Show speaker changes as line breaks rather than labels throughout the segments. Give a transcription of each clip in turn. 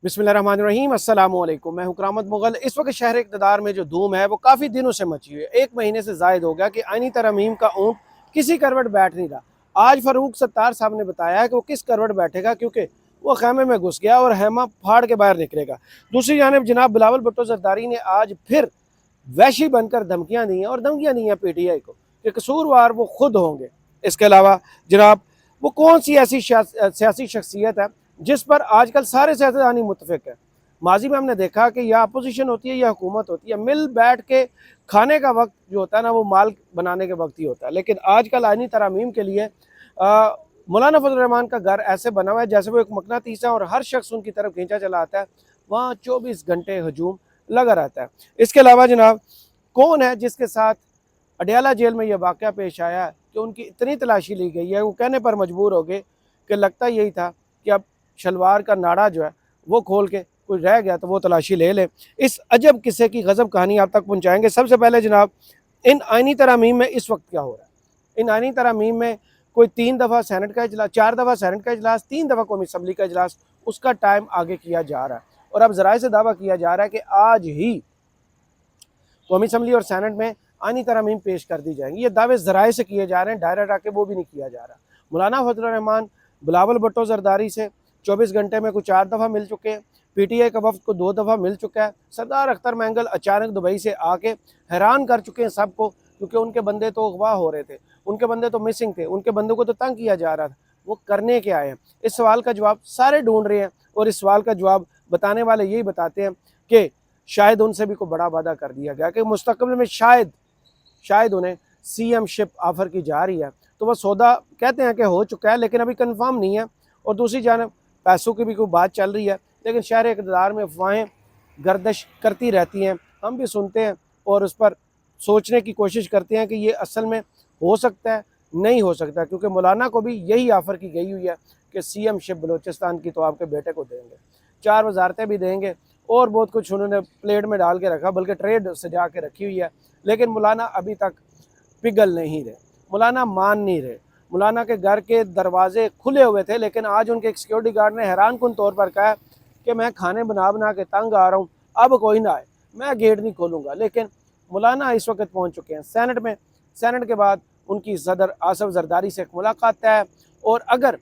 बिस्मिल्लाहिर्रहमानिर्रहीम अस्सलाम वालेकुम। मैं हूं करामत मुगल। इस वक्त शहर इक़्तिदार में जो धूम है वो काफ़ी दिनों से मची हुई है। एक महीने से ज़ायद हो गया कि आइनी तरमीम का ऊँट किसी करवट बैठ नहीं रहा। आज फ़ारूक सत्तार साहब ने बताया है कि वो किस करवट बैठेगा, क्योंकि वो खेमे में घुस गया और हेमा फाड़ के बाहर निकलेगा। दूसरी जानिब जनाब बिलावल भुट्टो ज़रदारी ने आज फिर वहशी बनकर धमकियाँ दी हैं, और धमकियाँ दी हैं PTI को कि कसूरवार वो खुद होंगे। इसके अलावा जनाब वो कौन सी ऐसी सियासी शख्सियत है जिस पर आजकल सारे सियासतदानी मुतफिक है। माजी में हमने देखा कि या अपोजिशन होती है या हुकूमत होती है, मिल बैठ के खाने का वक्त जो होता है ना वो माल बनाने के वक्त ही होता है। लेकिन आजकल आइनी तरमीम के लिए मौलाना फजल रहमान का घर ऐसे बना हुआ है जैसे वो एक मकनातीस है और हर शख्स उनकी तरफ खींचा चला आता है। वहाँ 24 घंटे हजूम लगा रहता है। इसके अलावा जनाब कौन है जिसके साथ अडयाला जेल में यह वाक़या पेश आया कि उनकी इतनी तलाशी ली गई है, वो कहने पर मजबूर हो गए कि लगता यही था कि अब शलवार का नाड़ा जो है वो खोल के कोई रह गया तो वो तलाशी ले ले। इस अजब किस्से की गज़ब कहानी आप तक पहुँचाएँगे। सबसे पहले जनाब इन आइनी तरमीम में इस वक्त क्या हो रहा है। इन आइनी तरमीम में कोई 3 दफ़ा सैनेट का इजलास, 4 दफ़ा सैनेट का इजलास, 3 दफ़ा कौमी असम्बली का इजलास, उसका टाइम आगे किया जा रहा है। और अब ज़राए से दावा किया जा रहा है कि आज ही कौमी असम्बली और सैनेट में आइनी तरमीम पेश कर दी जाएंगी। ये दावे ज़राए से किए जा रहे हैं, डायरेक्ट आके वो भी नहीं किया जा रहा। मौलाना फजल रहमान बिलावल भुट्टो ज़रदारी से 24 घंटे में कुछ 4 दफ़ा मिल चुके हैं। PTI का वफ्द को 2 दफ़ा मिल चुका है। सरदार अख्तर मैंगल अचानक दुबई से आके हैरान कर चुके हैं सबको, क्योंकि उनके बंदे तो अगवा हो रहे थे, उनके बंदे तो मिसिंग थे, उनके बंदों को तो तंग किया जा रहा था। वो करने के आए हैं, इस सवाल का जवाब सारे ढूंढ रहे हैं। और इस सवाल का जवाब बताने वाले यही बताते हैं कि शायद उनसे भी कोई बड़ा वादा कर दिया गया कि मुस्तकबिल में शायद उन्हें CM शिप ऑफर की जा रही है। तो वह सौदा कहते हैं कि हो चुका है, लेकिन अभी कंफर्म नहीं है। और दूसरी जानब पैसों की भी कोई बात चल रही है, लेकिन शहर इक़्तिदार में अफवाहें गर्दिश करती रहती हैं। हम भी सुनते हैं और उस पर सोचने की कोशिश करते हैं कि ये असल में हो सकता है, नहीं हो सकता, क्योंकि मौलाना को भी यही ऑफ़र की गई हुई है कि CM शिप बलूचिस्तान की तो आपके बेटे को देंगे, 4 वजारतें भी देंगे और बहुत कुछ उन्होंने प्लेट में डाल के रखा, बल्कि ट्रेड सजा के रखी हुई है। लेकिन मौलाना अभी तक पिघल नहीं रहे, मौलाना मान नहीं रहे। मौलाना के घर के दरवाजे खुले हुए थे, लेकिन आज उनके एक सिक्योरिटी गार्ड ने हैरान कुन तौर पर कहा कि मैं खाने बना बना के तंग आ रहा हूँ, अब कोई ना आए, मैं गेट नहीं खोलूँगा। लेकिन मौलाना इस वक्त पहुँच चुके हैं सैनेट में। सैनेट के बाद उनकी सदर आसफ जरदारी से एक मुलाकात है, और अगर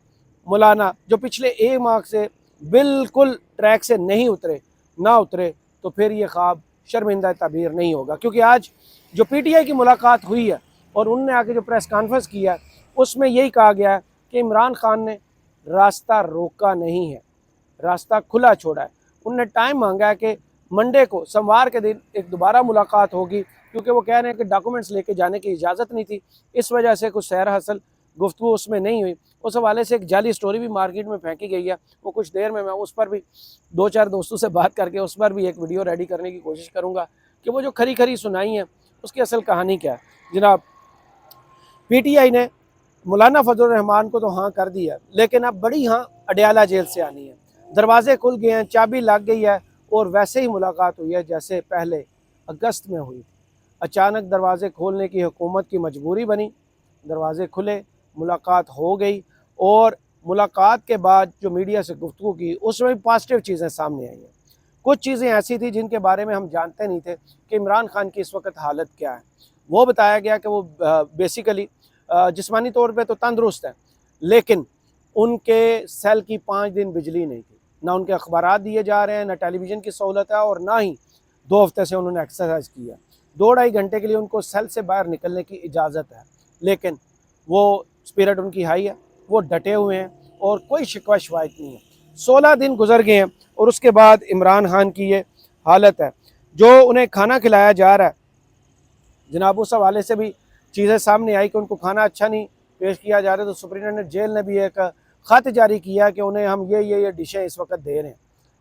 मौलाना जो पिछले 1 माह से बिल्कुल ट्रैक से नहीं उतरे तो फिर ये ख्वाब शर्मिंदा ताबीर नहीं होगा। क्योंकि आज जो PTI की मुलाकात हुई है और उनने आके जो प्रेस कॉन्फ्रेंस किया है, उसमें यही कहा गया है कि इमरान खान ने रास्ता रोका नहीं है, रास्ता खुला छोड़ा है। उनने टाइम मांगा है कि मंडे को, सोमवार के दिन एक दोबारा मुलाकात होगी, क्योंकि वो कह रहे हैं कि डॉक्यूमेंट्स लेके जाने की इजाज़त नहीं थी, इस वजह से कुछ सैर हासिल गुफ्तगू उसमें नहीं हुई। उस हवाले से एक जाली स्टोरी भी मार्केट में फेंकी गई है। वो कुछ देर में मैं उस पर भी 2-4 दोस्तों से बात करके उस पर भी एक वीडियो रेडी करने की कोशिश करूँगा कि वो जो खरी खरी सुनाई है उसकी असल कहानी क्या है। जनाब PTI ने मौलाना फजल रहमान को तो हाँ कर दी है, लेकिन अब बड़ी हाँ अडयाला जेल से आनी है। दरवाजे खुल गए हैं, चाबी लग गई है, और वैसे ही मुलाकात हुई है जैसे पहले अगस्त में हुई। अचानक दरवाजे खोलने की हुकूमत की मजबूरी बनी, दरवाजे खुले, मुलाकात हो गई। और मुलाकात के बाद जो मीडिया से गुफ्तगू की उसमें भी पॉजिटिव चीज़ें सामने आई हैं। कुछ चीज़ें ऐसी थी जिनके बारे में हम जानते नहीं थे कि इमरान खान की इस वक्त हालत क्या है। वो बताया गया कि वो बेसिकली जिस्मानी तौर पे तो तंदुरुस्त है, लेकिन उनके सेल की 5 दिन बिजली नहीं थी, ना उनके अखबारात दिए जा रहे हैं, ना टेलीविज़न की सहूलत है, और ना ही 2 हफ्ते से उन्होंने एक्सरसाइज की है। 2-2.5 घंटे के लिए उनको सेल से बाहर निकलने की इजाज़त है, लेकिन वो स्पिरिट उनकी हाई है, वो डटे हुए हैं और कोई शिकवा शिकायत नहीं है। 16 दिन गुजर गए हैं और उसके बाद इमरान खान की ये हालत है। जो उन्हें खाना खिलाया जा रहा है, जनाब उस हवाले से भी चीज़ें सामने आई कि उनको खाना अच्छा नहीं पेश किया जा रहा है। तो सुप्रीटेंडेंट जेल ने भी एक ख़त जारी किया कि उन्हें हम ये डिशें इस वक्त दे रहे हैं।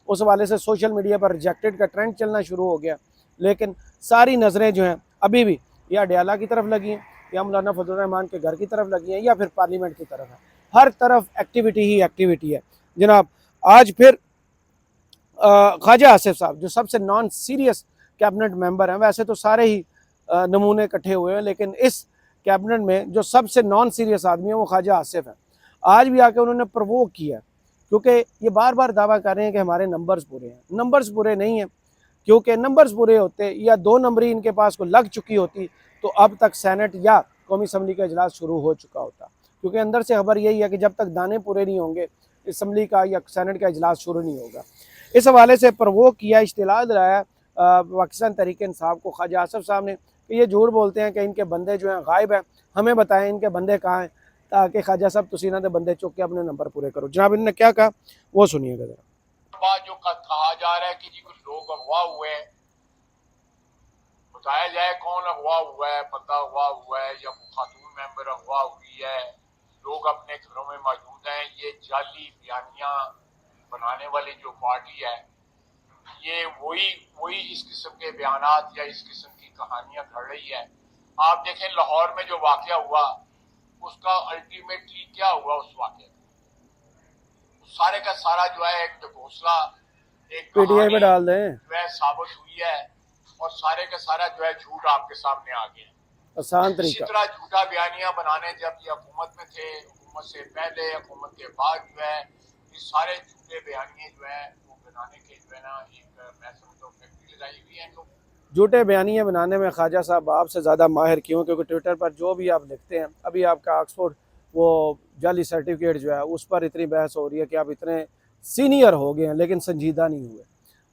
उस हवाले से सोशल मीडिया पर रिजेक्टेड का ट्रेंड चलना शुरू हो गया। लेकिन सारी नज़रें जो हैं अभी भी या अडयाला की तरफ लगी हैं, या मौलाना फजल रहमान के घर की तरफ लगी हैं, या फिर पार्लियामेंट की तरफ है। हर तरफ एक्टिविटी ही एक्टिविटी है। जनाब आज फिर ख्वाजा आसिफ साहब जो सबसे नॉन सीरियस कैबिनेट मेंबर हैं, वैसे तो सारे ही नमूने इकट्ठे हुए हैं, लेकिन इस कैबिनेट में जो सबसे नॉन सीरियस आदमी है वो ख्वाजा आसिफ है। आज भी आके उन्होंने प्रवोक किया کیونکہ یہ بار بار دعویٰ کر رہے ہیں کہ ہمارے نمبرز پورے ہیں. نمبرز پورے نہیں ہیں، کیونکہ نمبرز پورے ہوتے یا 2 نمبری ان کے پاس کو لگ چکی ہوتی تو اب تک سینٹ یا قومی اسمبلی کا اجلاس شروع ہو چکا ہوتا. کیونکہ اندر سے خبر یہی ہے کہ جب تک دانے پورے نہیں ہوں گے اسمبلی کا یا سینٹ کا اجلاس شروع نہیں ہوگا. اس حوالے سے پرووک کیا، اطلاع دلایا پاکستان تحریک انصاف کو خواجہ آصف صاحب نے کہ یہ جھوٹ بولتے ہیں کہ ان کے بندے جو ہیں غائب ہیں، ہمیں بتائیں ان کے بندے کہاں ہیں تاکہ خواجہ صاحب تسی انہاں دے بندے چک کے اپنے نمبر پورے کرو. جناب انہوں نے کیا کہا وہ سنیے گا ذرا.
بات جو کہا جا رہا ہے کہ جی کچھ لوگ اغوا ہوئے ہیں، بتایا جائے کون اغوا ہوا ہے، بندہ اغوا ہوا ہے یا خاتون ممبر اغوا ہوئی ہے، لوگ اپنے گھروں میں موجود ہیں. یہ جعلی بیانیاں بنانے والی جو پارٹی ہے یہ وہی اس قسم کے بیانات یا اس قسم کی کہانیاں گھڑ رہی ہے. آپ دیکھیں لاہور میں جو واقعہ ہوا اس کا الٹیمیٹلی کیا ہوا، اس واقعے میں سارے کا سارا جو ہے ایک گھوسلہ، ایک
پی ٹی آئی پہ
کہانی
ڈال دیں،
جو ہے ثابت ہوئی ہے اور سارے کا سارا جو ہے جھوٹ آپ کے سامنے آ گیا.
آسان
اسی
طریقہ.
طرح جھوٹا بیانیاں بنانے جب یہ حکومت میں تھے، حکومت سے پہلے، حکومت کے بعد جو ہے یہ سارے جھوٹے بیانیے جو ہیں وہ بنانے کے جو ہے نا ایک میں سمجھتا ہوں فیکٹری لگائی ہوئی ہے.
جھوٹے بیانیے بنانے میں خواجہ صاحب آپ سے زیادہ ماہر کیوں؟ کیونکہ ٹویٹر پر جو بھی آپ لکھتے ہیں، ابھی آپ کا آکسفورڈ وہ جعلی سرٹیفکیٹ جو ہے اس پر اتنی بحث ہو رہی ہے کہ آپ اتنے سینئر ہو گئے ہیں لیکن سنجیدہ نہیں ہوئے.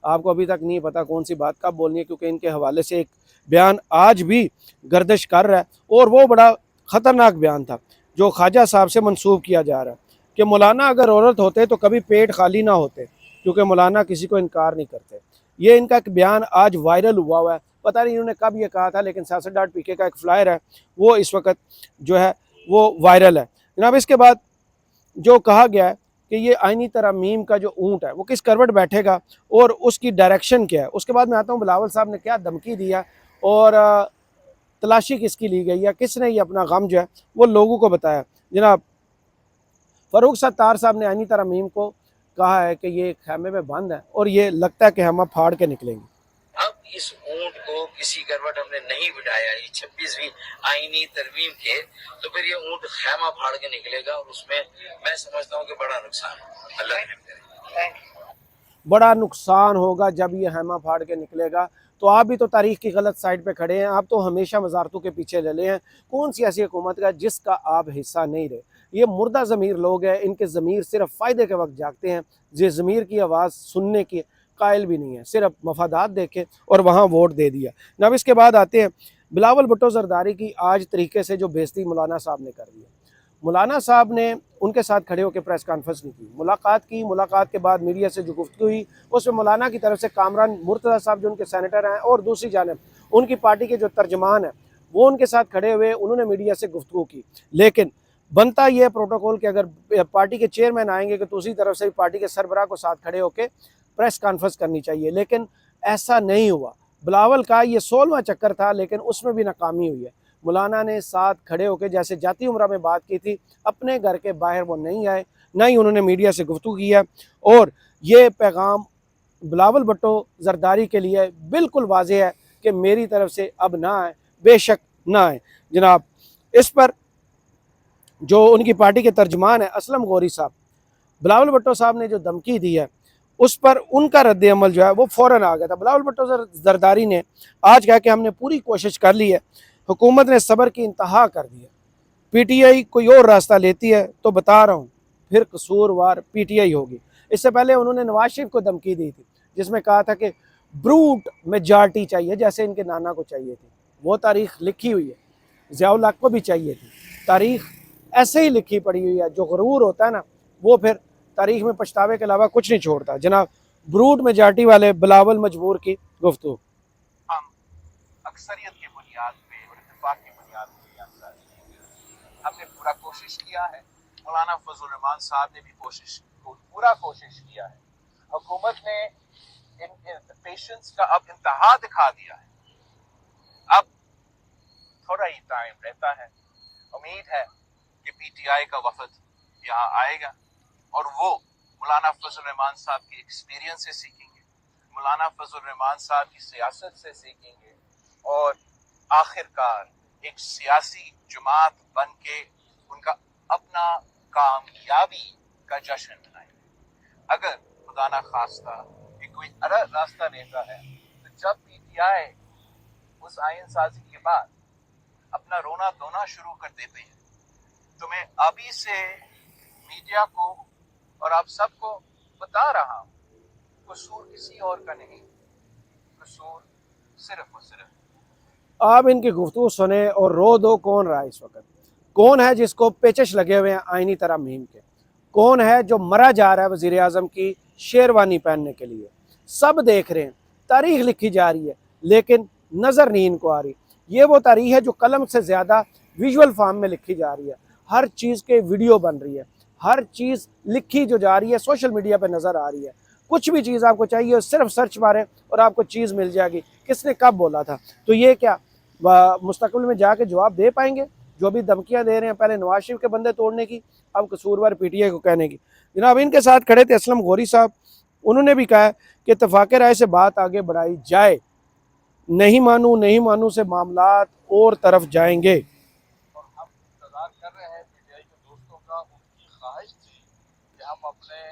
آپ کو ابھی تک نہیں پتا کون سی بات کب بولنی ہے، کیونکہ ان کے حوالے سے ایک بیان آج بھی گردش کر رہا ہے اور وہ بڑا خطرناک بیان تھا جو خواجہ صاحب سے منسوب کیا جا رہا ہے کہ مولانا اگر عورت ہوتے تو کبھی پیٹ خالی نہ ہوتے، کیونکہ مولانا کسی کو انکار نہیں کرتے. یہ ان کا ایک بیان آج وائرل ہوا ہے، پتہ نہیں انہوں نے کب یہ کہا تھا، لیکن سیاست ڈاٹ پی کے کا ایک فلائر ہے وہ اس وقت جو ہے وہ وائرل ہے. جناب اس کے بعد جو کہا گیا ہے کہ یہ آئینی ترمیم کا جو اونٹ ہے وہ کس کروٹ بیٹھے گا اور اس کی ڈائریکشن کیا ہے. اس کے بعد میں آتا ہوں بلاول صاحب نے کیا دھمکی دیا اور تلاشی کس کی لی گئی ہے، کس نے یہ اپنا غم جو ہے وہ لوگوں کو بتایا. جناب فاروق ستار صاحب نے آئینی ترمیم کو کہا ہے کہ یہ خیمے میں بند ہے اور یہ لگتا ہے کہ ہم پھاڑ کے نکلیں گے.
اب اس اونٹ کو کسی کروٹ ہم نے نہیں بٹھایا یہ 26ویں آئینی ترمیم کے، تو پھر یہ اونٹ خیمہ پھاڑ کے نکلے گا اور اس میں سمجھتا ہوں کہ بڑا نقصان ہے. اللہ رحم کرے.
بڑا نقصان ہوگا جب یہ خیمہ پھاڑ کے نکلے گا. تو آپ بھی تو تاریخ کی غلط سائٹ پہ کھڑے ہیں، آپ تو ہمیشہ وزارتوں کے پیچھے لے ہیں. کون سی ایسی حکومت کا جس کا آپ حصہ نہیں رہے؟ یہ مردہ ضمیر لوگ ہیں، ان کے ضمیر صرف فائدے کے وقت جاگتے ہیں. یہ ضمیر کی آواز سننے کی قائل بھی نہیں ہے، صرف مفادات دیکھے اور وہاں ووٹ دے دیا. اب اس کے بعد آتے ہیں بلاول بھٹو زرداری کی آج طریقے سے جو بےزتی مولانا صاحب نے کر دی ہے. مولانا صاحب نے ان کے ساتھ کھڑے ہو کے پریس کانفرنس نہیں کی، ملاقات کے بعد میڈیا سے جو گفتگو ہوئی اس میں مولانا کی طرف سے کامران مرتضیٰ صاحب جو ان کے سینیٹر ہیں اور دوسری جانب ان کی پارٹی کے جو ترجمان ہیں وہ ان کے ساتھ کھڑے ہوئے، انہوں نے میڈیا سے گفتگو کی. لیکن بنتا یہ پروٹوکول کہ اگر پارٹی کے چیئرمین آئیں گے کہ دوسری طرف سے بھی پارٹی کے سربراہ کو ساتھ کھڑے ہو کے پریس کانفرنس کرنی چاہیے، لیکن ایسا نہیں ہوا. بلاول کا یہ 16واں چکر تھا لیکن اس میں بھی ناکامی ہوئی ہے. مولانا نے ساتھ کھڑے ہو کے جیسے جاتی عمرہ میں بات کی تھی، اپنے گھر کے باہر وہ نہیں آئے، نہ ہی انہوں نے میڈیا سے گفتگو کی ہے. اور یہ پیغام بلاول بھٹو زرداری کے لیے بالکل واضح ہے کہ میری طرف سے اب نہ آئے، بے شک نہ آئے. جناب اس پر جو ان کی پارٹی کے ترجمان ہیں اسلم غوری صاحب، بلاول بھٹو صاحب نے جو دھمکی دی ہے اس پر ان کا رد عمل جو ہے وہ فوراً آ گیا تھا. بلاول بھٹو زرداری نے آج کہا کہ ہم نے پوری کوشش کر لی ہے، حکومت نے صبر کی انتہا کر دی ہے، پی ٹی آئی کوئی اور راستہ لیتی ہے تو بتا رہا ہوں پھر قصوروار پی ٹی آئی ہوگی. اس سے پہلے انہوں نے نواز شریف کو دھمکی دی تھی جس میں کہا تھا کہ بروٹ میجارٹی چاہیے جیسے ان کے نانا کو چاہیے تھی. وہ تاریخ لکھی ہوئی ہے، ضیاء الحق کو بھی چاہیے تھی. تاریخ ایسے ہی لکھی پڑی ہوئی ہے، جو غرور ہوتا ہے نا وہ پھر تاریخ میں پچھتاوے کے علاوہ کچھ نہیں چھوڑتا. جناب بروٹ میجارٹی والے بلاول مجبور کی گفتگو.
ہم اکثریت کی بنیاد پہ اور اتفاق کی بنیاد پہ ہم نے پورا کوشش کیا ہے. مولانا فضل الرحمان صاحب نے بھی پورا کوشش کیا ہے. حکومت نے پیشنس کا اب انتہا دکھا دیا ہے. اب تھوڑا ہی ٹائم رہتا ہے، امید ہے کہ پی ٹی آئی کا وفد یہاں آئے گا اور وہ مولانا فضل الرحمان صاحب کی ایکسپیرینس سے سیکھیں گے، مولانا فضل الرحمان صاحب کی سیاست سے سیکھیں گے اور آخر کار ایک سیاسی جماعت بن کے ان کا اپنا کامیابی کا جشن منائیں گے. अगर खुदा ना खास्ता कि कोई अलग रास्ता लेता है, तो जब पीटीआई उस आयन साजी के बाद अपना रोना धोना शुरू कर देते हैं, तो मैं अभी से मीडिया को और आप सबको बता रहा हूँ, कसूर किसी और का नहीं, कसूर सिर्फ और सिर्फ।
आप इनकी गुफ्तगू सुने और रो दो कौन रहा है इस वक्त। कौन है जिसको पेचश लगे हुए हैं आईनी तरमीम के, कौन है जो मरा जा रहा है वज़ीर आज़म की शेरवानी पहनने के लिए। सब देख रहे हैं, तारीख लिखी जा रही है लेकिन नज़र नहीं इनको आ रही। ये वो तारीख है जो कलम से ज़्यादा विजुअल फॉर्म में लिखी जा रही है। हर चीज़ के वीडियो बन रही है, हर चीज़ लिखी जो जा रही है सोशल मीडिया पर नज़र आ रही है। कुछ भी चीज़ आपको चाहिए सिर्फ सर्च मारें और आपको चीज़ मिल जाएगी, किसने कब बोला था। तो ये क्या मुस्तकबिल में जाके जवाब दे पाएंगे? जो भी धमकियां दे रहे हैं, पहले नवाज शरीफ के बंदे तोड़ने की, अब कसूरवार पीटीआई को कहने की। जनाब इनके साथ खड़े थे असलम गौरी साहब, उन्होंने भी कहा कि इत्तेफाक राय से बात आगे बढ़ाई जाए, नहीं मानू से मामलात और तरफ जाएंगे।
और हम इंतज़ार कर रहे हैं पीटीआई के दोस्तों का। उनकी ख्वाहिश थी कि हम अपने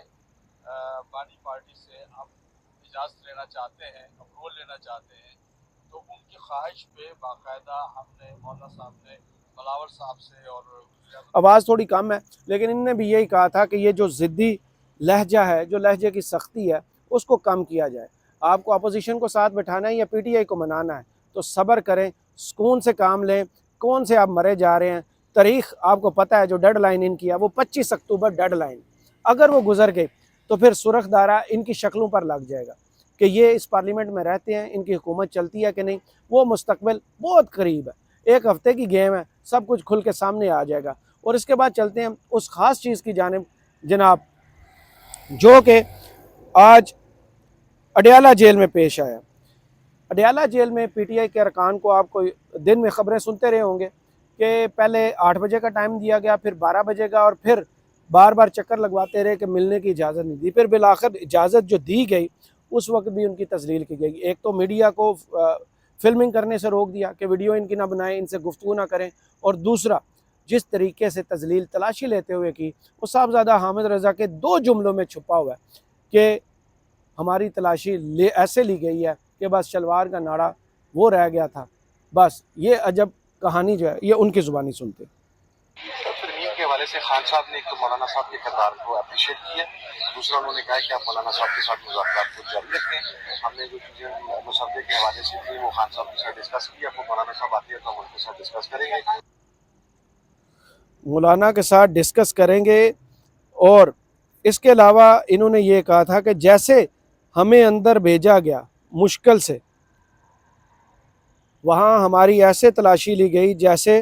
बानी पार्टी से हम इजाज़त लेना चाहते हैं, अप्रूवल लेना चाहते हैं। तो उनकी ख्वाहिश पे बाकायदा हमने मौलाना साहब ने बलावर साहब से और
आवाज़ थोड़ी कम है लेकिन इनने भी यही कहा था कि ये जो ज़िद्दी लहजा है, जो लहजे की सख्ती है, उसको कम किया जाए। आपको अपोजिशन को साथ बैठाना है या पीटीआई को मनाना है तो सब्र करें, सुकून से काम लें। कौन से आप मरे जा रहे हैं? तारीख आपको पता है, जो डेड लाइन इनकी है वो 25 अक्टूबर डेड लाइन। अगर वो गुजर गई तो फिर सुरख दायरा इनकी शक्लों पर लग जाएगा कि ये इस पार्लियामेंट में रहते हैं, इनकी हुकूमत चलती है कि नहीं। वो मुस्तकबिल बहुत करीब है, एक हफ्ते की गेम है, सब कुछ खुल के सामने आ जाएगा। और इसके बाद चलते हैं उस ख़ास चीज़ की जानिब जनाब, जो कि आज अडयाला जेल में पेश आया। अडयाला जेल में पीटीआई के अरकान को आपको दिन में ख़बरें सुनते रहे होंगे कि पहले 8 बजे का टाइम दिया गया, फिर 12 बजे का, और फिर बार बार चक्कर लगवाते रहे कि मिलने की इजाज़त नहीं दी। फिर बिलाखिर इजाज़त जो दी गई उस वक्त भी उनकी तस्लील की गई। एक तो मीडिया को फिल्मिंग करने से रोक दिया कि वीडियो इनकी ना बनाएं, इनसे गुफ्तगू ना करें, और दूसरा जिस तरीके से तजलील तलाशी लेते हुए की, वो साहबजादा हामिद रज़ा के 2 जुमलों में छुपा हुआ है कि हमारी तलाशी ऐसे ली गई है कि बस शलवार का नाड़ा वो रह गया था। बस ये अजब कहानी जो है ये उनकी ज़ुबानी सुनते।
तरमीम के हवाले से खान साहब ने एक तो मौलाना साहब के किरदार को अप्रिशिएट किया, दूसरा उन्होंने कहा कि आप मौलाना साहब के साथ मुज़ाकरात को जारी रखें। हमने जो चीज़ें मुसद्दे के हवाले से थी वो खान साहब के साथ डिस्कस की। अब वो मौलाना साहब आते हैं तो हम उनके साथ डिस्कस करेंगे।
मौलाना के साथ डिस्कस करेंगे। और इसके अलावा इन्होंने ये कहा था कि जैसे हमें अंदर भेजा गया मुश्किल से, वहाँ हमारी ऐसे तलाशी ली गई जैसे,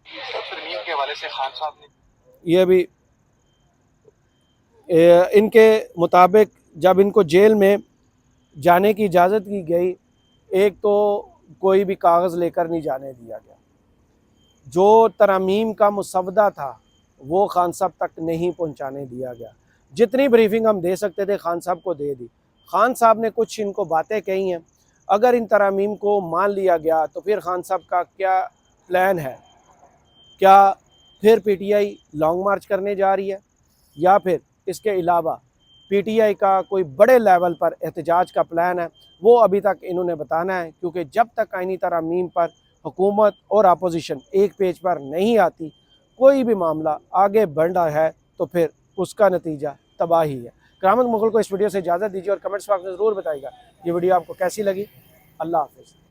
तरमीम के हवाले से खान साहब ने
ये भी इनके मुताबिक जब इनको जेल में जाने की इजाज़त की गई, एक तो कोई भी कागज़ लेकर नहीं जाने दिया गया। जो तरमीम का मुसवदा था वो खान साहब तक नहीं पहुंचाने दिया गया। जितनी ब्रीफिंग हम दे सकते थे खान साहब को दे दी। खान साहब ने कुछ इनको बातें कही हैं, अगर इन तरमीम को मान लिया गया तो फिर खान साहब का क्या प्लान है? क्या फिर पीटीआई लॉन्ग मार्च करने जा रही है, या फिर इसके अलावा पीटीआई का कोई बड़े लेवल पर एहतजाज का प्लान है? वो अभी तक इन्होंने बताना है, क्योंकि जब तक आईनी तरमीम पर हुकूमत और अपोजिशन एक पेज पर नहीं आती, कोई भी मामला आगे बढ़ रहा है तो फिर उसका नतीजा तबाही है। करामत मुगल को इस वीडियो से इजाज़त दीजिए और कमेंट्स बॉक्स में ज़रूर बताइएगा ये वीडियो आपको कैसी लगी। अल्लाह हाफ़िज़।